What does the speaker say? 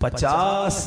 50